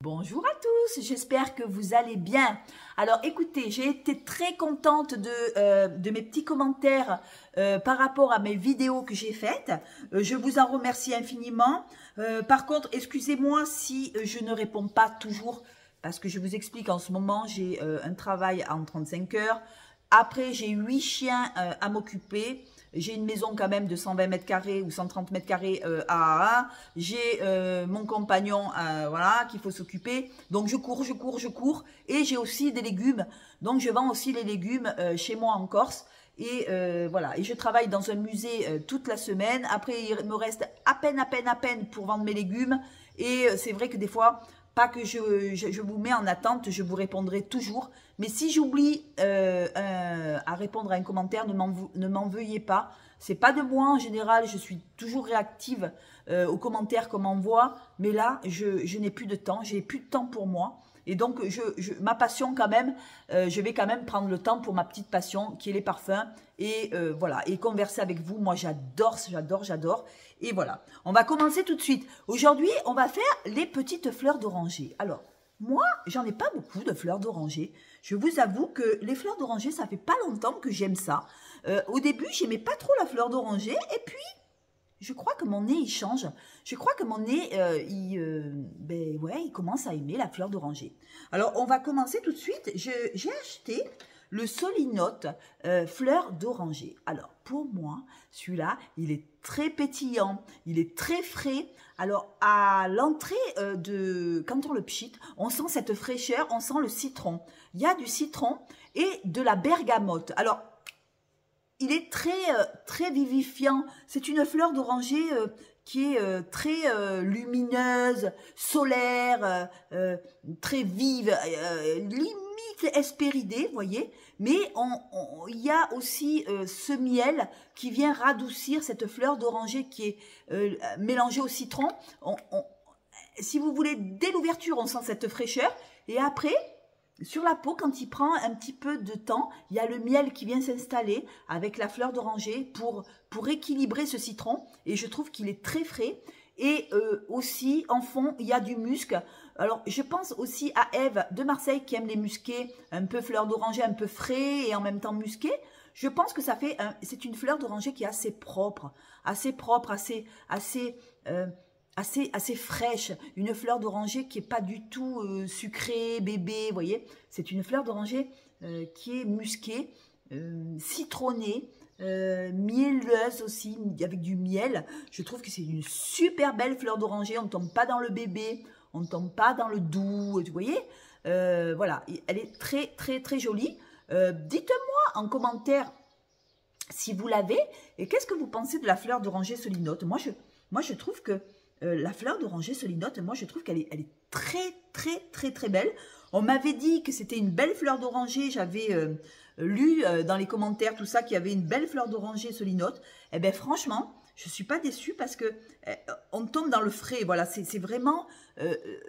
Bonjour à tous, j'espère que vous allez bien. Alors écoutez, j'ai été très contente de mes petits commentaires par rapport à mes vidéos que j'ai faites. Je vous en remercie infiniment. Par contre, excusez-moi si je ne réponds pas toujours, parce que je vous explique, en ce moment, j'ai un travail en 35 heures. Après, j'ai 8 chiens à m'occuper. J'ai une maison quand même de 120 mètres carrés ou 130 mètres carrés à. J'ai mon compagnon voilà, qu'il faut s'occuper. Donc, je cours. Et j'ai aussi des légumes. Donc, je vends aussi les légumes chez moi en Corse. Et voilà. Et je travaille dans un musée toute la semaine. Après, il me reste à peine pour vendre mes légumes. Et c'est vrai que des fois, pas que je vous mets en attente, je vous répondrai toujours. Mais si j'oublie à répondre à un commentaire, ne m'en veuillez pas. C'est pas de moi en général, je suis toujours réactive aux commentaires qu'on m'envoie. Mais là, je n'ai plus de temps, j'ai plus de temps pour moi. Et donc, ma passion quand même, je vais quand même prendre le temps pour ma petite passion qui est les parfums. Et voilà, et converser avec vous, moi j'adore. Et voilà, on va commencer tout de suite. Aujourd'hui, on va faire les petites fleurs d'oranger. Alors, moi, j'en ai pas beaucoup de fleurs d'oranger. Je vous avoue que les fleurs d'oranger, ça fait pas longtemps que j'aime ça. Au début, j'aimais pas trop la fleur d'oranger. Et puis, je crois que mon nez, il change. Je crois que mon nez, il commence à aimer la fleur d'oranger. Alors, on va commencer tout de suite. J'ai acheté le Solinote fleur d'oranger. Alors, pour moi, celui-là, il est très pétillant, il est très frais. Alors, à l'entrée quand on le pchite, on sent cette fraîcheur, on sent le citron. Il y a du citron et de la bergamote. Alors, il est très vivifiant. C'est une fleur d'oranger qui est très lumineuse, solaire, très vive, limite hespéridée, vous voyez. Mais il y a aussi ce miel qui vient radoucir cette fleur d'oranger qui est mélangée au citron. Si vous voulez, dès l'ouverture, on sent cette fraîcheur. Et après, sur la peau, quand il prend un petit peu de temps, il y a le miel qui vient s'installer avec la fleur d'oranger pour équilibrer ce citron. Et je trouve qu'il est très frais. Et aussi, en fond, il y a du musc. Alors, je pense aussi à Ève de Marseille qui aime les musqués, un peu fleur d'oranger, un peu frais et en même temps musqué. Je pense que c'est une fleur d'oranger qui est assez propre, assez fraîche, une fleur d'oranger qui est pas du tout sucrée, bébé, vous voyez. C'est une fleur d'oranger qui est musquée, citronnée, mielleuse aussi, avec du miel. Je trouve que c'est une super belle fleur d'oranger. On ne tombe pas dans le bébé, on ne tombe pas dans le doux, vous voyez. Voilà, elle est très jolie. Dites-moi en commentaire si vous l'avez et qu'est-ce que vous pensez de la fleur d'oranger Solinote. Moi, je trouve que la fleur d'oranger Solinote, moi je trouve qu'elle est très belle. On m'avait dit que c'était une belle fleur d'oranger, j'avais lu dans les commentaires tout ça qu'il y avait une belle fleur d'oranger Solinote. Eh bien franchement, je ne suis pas déçue parce que on tombe dans le frais, voilà, c'est vraiment,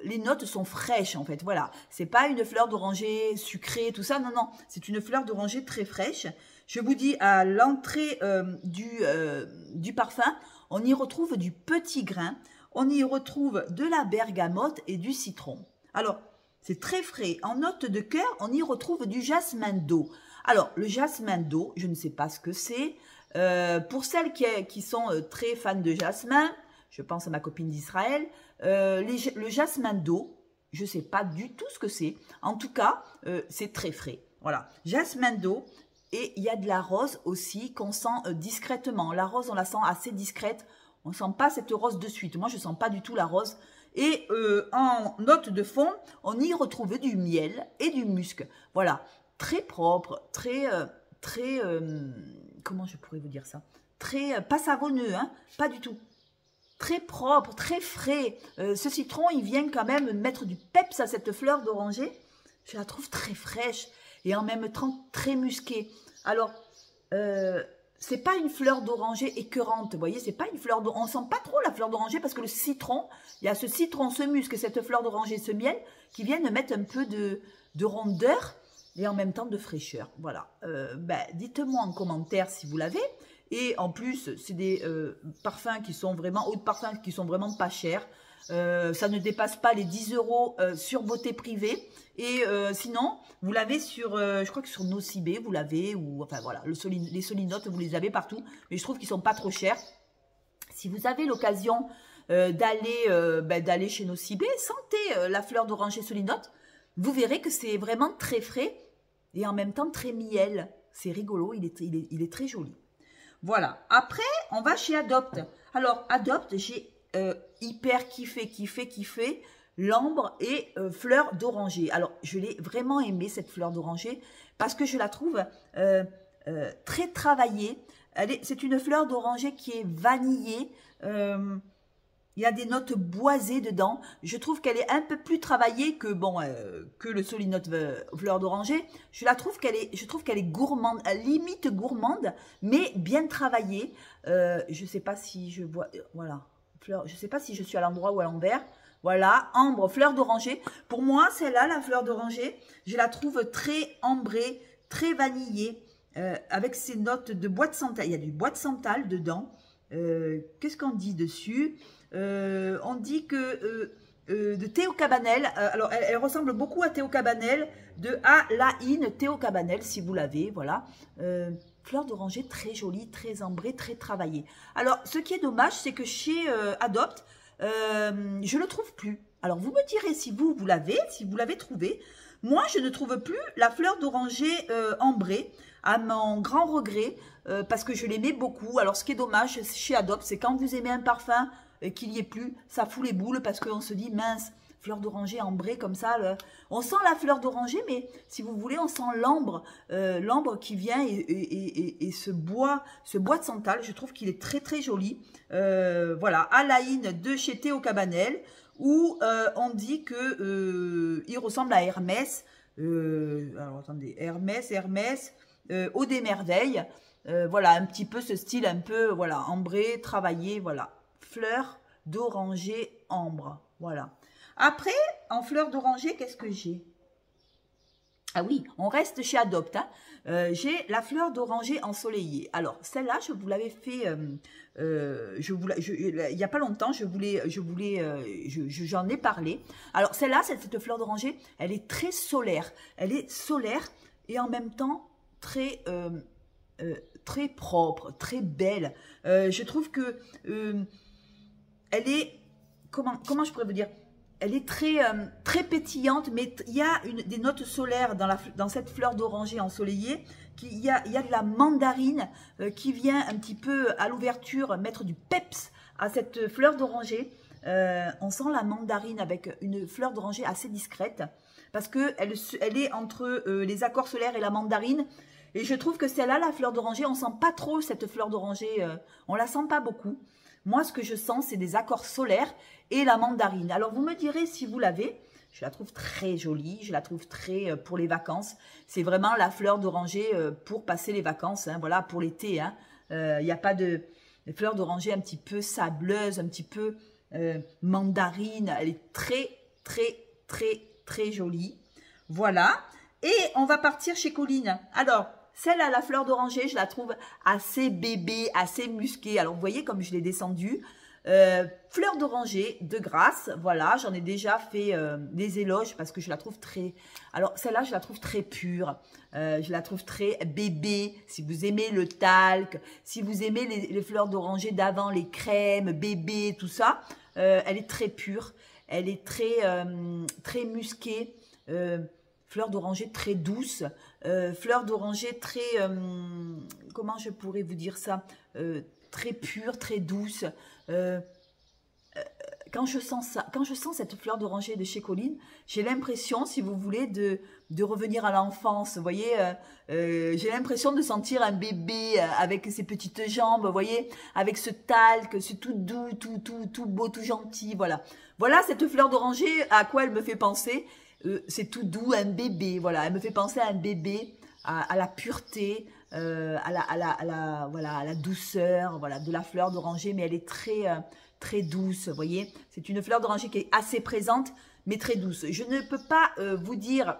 les notes sont fraîches en fait, voilà. C'est pas une fleur d'oranger sucrée, tout ça, non, c'est une fleur d'oranger très fraîche. Je vous dis, à l'entrée du parfum, on y retrouve du petit grain. On y retrouve de la bergamote et du citron. Alors, c'est très frais. En note de cœur, on y retrouve du jasmin d'eau. Alors, le jasmin d'eau, je ne sais pas ce que c'est. Pour celles qui sont très fans de jasmin, je pense à ma copine d'Israël, le jasmin d'eau, je ne sais pas du tout ce que c'est. En tout cas, c'est très frais. Voilà, jasmin d'eau. Et il y a de la rose aussi qu'on sent discrètement. La rose, on la sent assez discrète. On ne sent pas cette rose de suite. Moi, je ne sens pas du tout la rose. Et en note de fond, on y retrouve du miel et du musc. Voilà, très propre, comment je pourrais vous dire ça? Pas savonneux, hein, pas du tout. Très propre, très frais. Ce citron, il vient quand même mettre du peps à cette fleur d'oranger. Je la trouve très fraîche et en même temps très musquée. Alors, c'est pas une fleur d'oranger écœurante, vous voyez, c'est pas une fleur d'oranger, on sent pas trop la fleur d'oranger parce que le citron, il y a ce citron, ce musc et cette fleur d'oranger, ce miel qui viennent mettre un peu de rondeur et en même temps de fraîcheur. Voilà, dites-moi en commentaire si vous l'avez. Et en plus, c'est des parfums qui sont vraiment, eau de parfum qui sont vraiment pas chers. Ça ne dépasse pas les 10 € sur Beauté Privée. Et sinon, vous l'avez sur, je crois que sur Nocibé, vous l'avez, ou enfin voilà, les Solinotes, vous les avez partout. Mais je trouve qu'ils sont pas trop chers. Si vous avez l'occasion d'aller chez Nocibé, sentez la fleur d'oranger Solinote. Vous verrez que c'est vraiment très frais et en même temps très miel. C'est rigolo, il est très joli. Voilà. Après, on va chez Adopt. Alors, Adopt, j'ai hyper kiffé l'ambre et fleur d'oranger. Alors, je l'ai vraiment aimé, cette fleur d'oranger, parce que je la trouve très travaillée. C'est une fleur d'oranger qui est vanillée. Il y a des notes boisées dedans. Je trouve qu'elle est un peu plus travaillée que que le Solinote fleur d'oranger. Je trouve qu'elle est gourmande, limite gourmande, mais bien travaillée. Je sais pas si je vois, voilà, je sais pas si je suis à l'endroit ou à l'envers. Voilà, ambre, fleur d'oranger. Pour moi, celle-là, la fleur d'oranger, je la trouve très ambrée, très vanillée, avec ses notes de bois de santal. Il y a du bois de santal dedans. Qu'est-ce qu'on dit dessus? On dit que de Théo Cabanel, alors elle ressemble beaucoup à Théo Cabanel, de Alain Théo Cabanel, si vous l'avez, voilà. Fleur d'oranger très jolie, très ambrée, très travaillée. Alors, ce qui est dommage, c'est que chez Adopt, je ne le trouve plus. Alors, vous me direz si vous l'avez trouvé. Moi, je ne trouve plus la fleur d'oranger ambrée, à mon grand regret, parce que je l'aimais beaucoup. Alors, ce qui est dommage chez Adopt, c'est quand vous aimez un parfum qu'il n'y ait plus, ça fout les boules, parce qu'on se dit, mince, fleur d'oranger ambrée comme ça. On sent la fleur d'oranger, mais si vous voulez, on sent l'ambre qui vient et ce bois de santal. Je trouve qu'il est très très joli. Voilà, Alain de chez Théo Cabanel, où on dit que il ressemble à Hermès. Alors attendez, Hermès, Eau des Merveilles. Voilà, un petit peu ce style, un peu voilà, ambré, travaillé, voilà. Fleur d'oranger ambre, voilà. Après, en fleur d'oranger, qu'est-ce que j'ai? Ah oui, on reste chez Adopt. Hein. J'ai la fleur d'oranger ensoleillée. Alors, celle-là, je vous l'avais fait, il n'y a pas longtemps, j'en ai parlé. Alors, celle-là, cette fleur d'oranger, elle est très solaire. Elle est solaire et en même temps très propre, très belle. Je trouve que elle est, comment je pourrais vous dire? Elle est très pétillante, mais il y a des notes solaires dans cette fleur d'oranger ensoleillée. Il y a de la mandarine qui vient un petit peu à l'ouverture mettre du peps à cette fleur d'oranger. On sent la mandarine avec une fleur d'oranger assez discrète parce qu'elle est entre les accords solaires et la mandarine. Et je trouve que celle-là, la fleur d'oranger, on ne sent pas trop cette fleur d'oranger, on la sent pas beaucoup. Moi, ce que je sens, c'est des accords solaires et la mandarine. Alors, vous me direz si vous l'avez. Je la trouve très jolie. Je la trouve très pour les vacances. C'est vraiment la fleur d'oranger pour passer les vacances. Hein, voilà, pour l'été. Hein. Il n'y a pas de fleur d'oranger un petit peu sableuse, un petit peu mandarine. Elle est très, très, très, très jolie. Voilà. Et on va partir chez Colline. Alors, celle à la fleur d'oranger, je la trouve assez bébé, assez musquée. Alors, vous voyez comme je l'ai descendue. Fleur d'oranger de Grasse, voilà, j'en ai déjà fait des éloges parce que je la trouve très... Alors, celle-là, je la trouve très pure. Je la trouve très bébé. Si vous aimez le talc, si vous aimez les fleurs d'oranger d'avant, les crèmes, bébé, tout ça, elle est très pure. Elle est très, très musquée. Fleur d'oranger très douce, fleur d'oranger très, comment je pourrais vous dire ça, très pure, très douce. Quand je sens ça, quand je sens cette fleur d'oranger de chez Colline, j'ai l'impression, si vous voulez, de revenir à l'enfance. Vous voyez, j'ai l'impression de sentir un bébé avec ses petites jambes, vous voyez, avec ce talc, c'est tout doux, tout beau, tout gentil, voilà. Voilà cette fleur d'oranger, à quoi elle me fait penser. C'est tout doux, un bébé, voilà. Elle me fait penser à un bébé, à la pureté, voilà, à la douceur, voilà, de la fleur d'oranger, mais elle est très, très douce, vous voyez. C'est une fleur d'oranger qui est assez présente, mais très douce. Je ne peux pas vous dire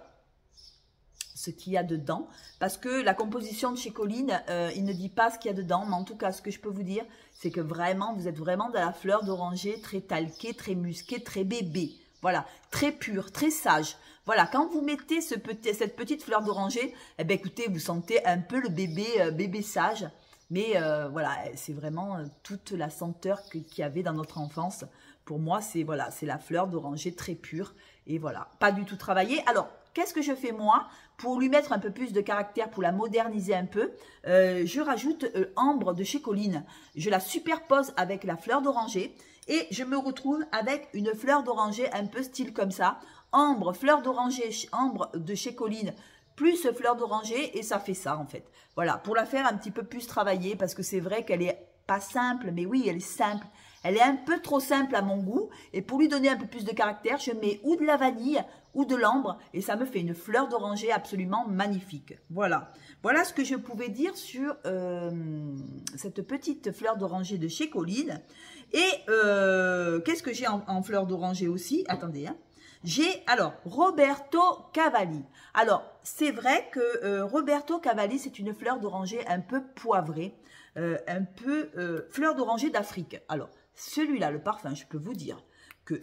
ce qu'il y a dedans, parce que la composition de chez Colline, il ne dit pas ce qu'il y a dedans, mais en tout cas, ce que je peux vous dire, c'est que vraiment, vous êtes vraiment dans la fleur d'oranger, très talquée, très musquée, très bébé. Voilà, très pure, très sage. Voilà, quand vous mettez cette petite fleur d'oranger, eh ben écoutez, vous sentez un peu le bébé sage. Mais voilà, c'est vraiment toute la senteur qu'il y avait dans notre enfance. Pour moi, c'est voilà, c'est la fleur d'oranger très pure. Et voilà, pas du tout travaillée. Alors, qu'est-ce que je fais moi pour lui mettre un peu plus de caractère, pour la moderniser un peu? Je rajoute ambre de chez Colline. Je la superpose avec la fleur d'oranger. Et je me retrouve avec une fleur d'oranger un peu style comme ça. Ambre, fleur d'oranger, ambre de chez Colline, plus fleur d'oranger, et ça fait ça en fait. Voilà, pour la faire un petit peu plus travailler, parce que c'est vrai qu'elle est pas simple, mais oui, elle est simple. Elle est un peu trop simple à mon goût, et pour lui donner un peu plus de caractère, je mets ou de la vanille ou de l'ambre, et ça me fait une fleur d'oranger absolument magnifique. Voilà, voilà ce que je pouvais dire sur cette petite fleur d'oranger de chez Colline. Et qu'est-ce que j'ai en fleur d'oranger aussi? Attendez, hein. J'ai, alors, Roberto Cavalli. Alors, c'est vrai que Roberto Cavalli, c'est une fleur d'oranger un peu poivrée, un peu fleur d'oranger d'Afrique. Alors, celui-là, le parfum, je peux vous dire que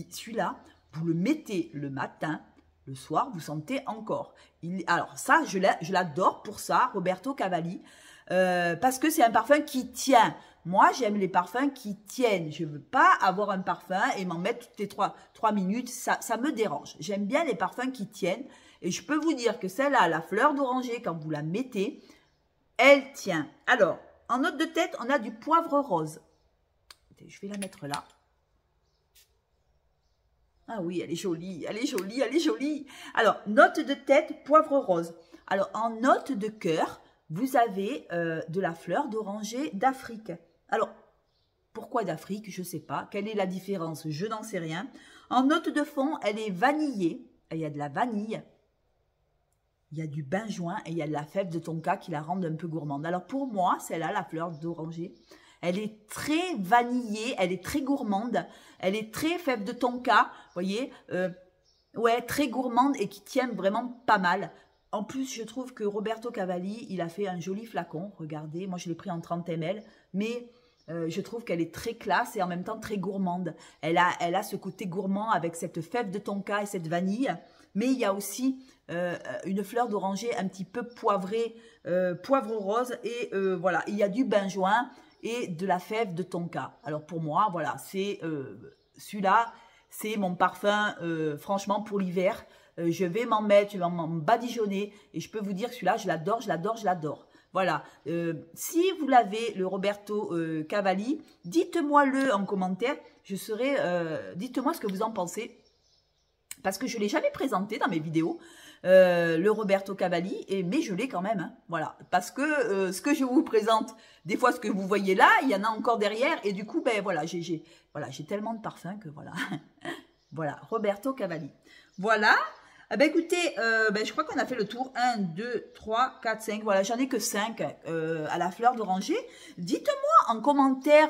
celui-là, vous le mettez le matin, le soir, vous sentez encore. Alors, ça, je l'adore pour ça, Roberto Cavalli, parce que c'est un parfum qui tient. Moi, j'aime les parfums qui tiennent. Je ne veux pas avoir un parfum et m'en mettre toutes les 3 minutes. Ça me dérange. J'aime bien les parfums qui tiennent. Et je peux vous dire que celle-là, la fleur d'oranger, quand vous la mettez, elle tient. Alors, en note de tête, on a du poivre rose. Je vais la mettre là. Ah oui, elle est jolie, elle est jolie, elle est jolie. Alors, note de tête, poivre rose. Alors, en note de cœur, vous avez de la fleur d'oranger d'Afrique. Alors, pourquoi d'Afrique? Je ne sais pas. Quelle est la différence? Je n'en sais rien. En note de fond, elle est vanillée. Il y a de la vanille. Il y a du benjoin et il y a de la fève de tonka qui la rendent un peu gourmande. Alors, pour moi, celle-là, la fleur d'oranger, elle est très vanillée, elle est très gourmande. Elle est très fève de tonka, vous voyez. Ouais, très gourmande et qui tient vraiment pas mal. En plus, je trouve que Roberto Cavalli, il a fait un joli flacon. Regardez, moi je l'ai pris en 30 ml, mais je trouve qu'elle est très classe et en même temps très gourmande. Elle a ce côté gourmand avec cette fève de tonka et cette vanille, mais il y a aussi une fleur d'oranger un petit peu poivrée, poivre rose, et voilà, il y a du benjoin et de la fève de tonka. Alors pour moi, voilà, c'est celui-là, c'est mon parfum, franchement, pour l'hiver. Je vais m'en mettre, je vais m'en badigeonner, et je peux vous dire que celui-là, je l'adore, je l'adore, je l'adore. Voilà, si vous l'avez, le Roberto Cavalli, dites-moi-le en commentaire, dites-moi ce que vous en pensez, parce que je ne l'ai jamais présenté dans mes vidéos, le Roberto Cavalli, mais je l'ai quand même, hein, voilà, parce que ce que je vous présente, des fois ce que vous voyez là, il y en a encore derrière, et du coup, ben voilà, j'ai tellement de parfums que voilà, voilà, Roberto Cavalli. Voilà. Eh ben écoutez, je crois qu'on a fait le tour. 1, 2, 3, 4, 5. Voilà, j'en ai que 5 à la fleur d'oranger. Dites-moi en commentaire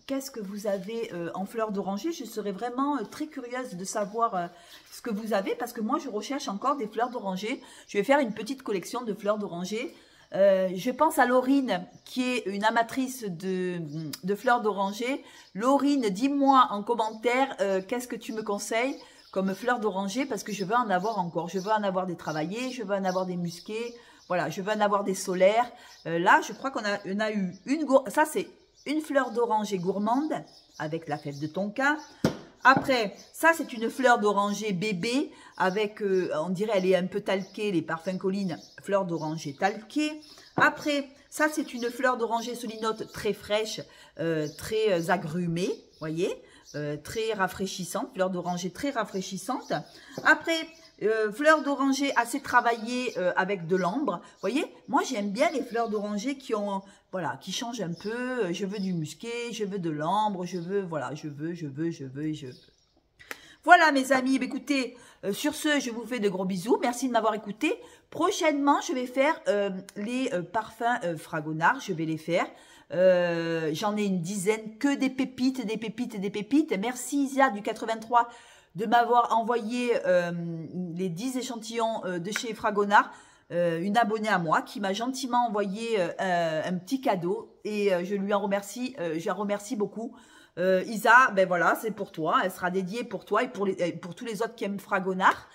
qu'est-ce que vous avez en fleur d'oranger. Je serais vraiment très curieuse de savoir ce que vous avez, parce que moi, je recherche encore des fleurs d'oranger. Je vais faire une petite collection de fleurs d'oranger. Je pense à Laurine, qui est une amatrice de fleurs d'oranger. Laurine, dis-moi en commentaire qu'est-ce que tu me conseilles comme fleur d'oranger, parce que je veux en avoir encore. Je veux en avoir des travaillés, je veux en avoir des musqués, voilà, je veux en avoir des solaires. Là, je crois qu'on a eu une... Ça, c'est une fleur d'oranger gourmande avec la fève de tonka. Après, ça, c'est une fleur d'oranger bébé avec, on dirait, elle est un peu talquée, les parfums Colline, fleur d'oranger talquée. Après, ça, c'est une fleur d'oranger solinote très fraîche, très agrumée, voyez, très rafraîchissante, fleur d'oranger très rafraîchissante. Après, fleur d'oranger assez travaillée avec de l'ambre. Vous voyez, moi j'aime bien les fleurs d'oranger qui ont, voilà, qui changent un peu. Je veux du musqué, je veux de l'ambre, je veux, voilà, je veux. Voilà mes amis, écoutez, sur ce, je vous fais de gros bisous. Merci de m'avoir écouté. Prochainement, je vais faire les parfums Fragonard, je vais les faire. J'en ai une dizaine, que des pépites, des pépites, des pépites. Merci Isia du 83 de m'avoir envoyé les 10 échantillons de chez Fragonard, une abonnée à moi qui m'a gentiment envoyé un petit cadeau et je lui en remercie, je la remercie beaucoup. Isa, ben voilà, c'est pour toi, elle sera dédiée pour toi et pour tous les autres qui aiment Fragonard.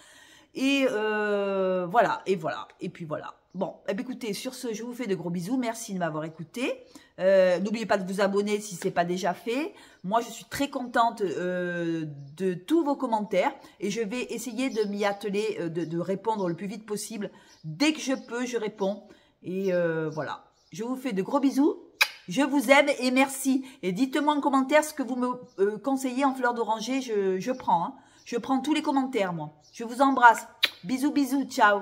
Et voilà, et puis voilà. Bon, eh bien, écoutez, sur ce, je vous fais de gros bisous. Merci de m'avoir écouté. N'oubliez pas de vous abonner si ce n'est pas déjà fait. Moi, je suis très contente de tous vos commentaires et je vais essayer de m'y atteler, de répondre le plus vite possible. Dès que je peux, je réponds. Et voilà, je vous fais de gros bisous. Je vous aime et merci. Et dites-moi en commentaire ce que vous me conseillez en fleur d'oranger. Je prends. Hein. Je prends tous les commentaires, moi. Je vous embrasse. Bisous, bisous. Ciao.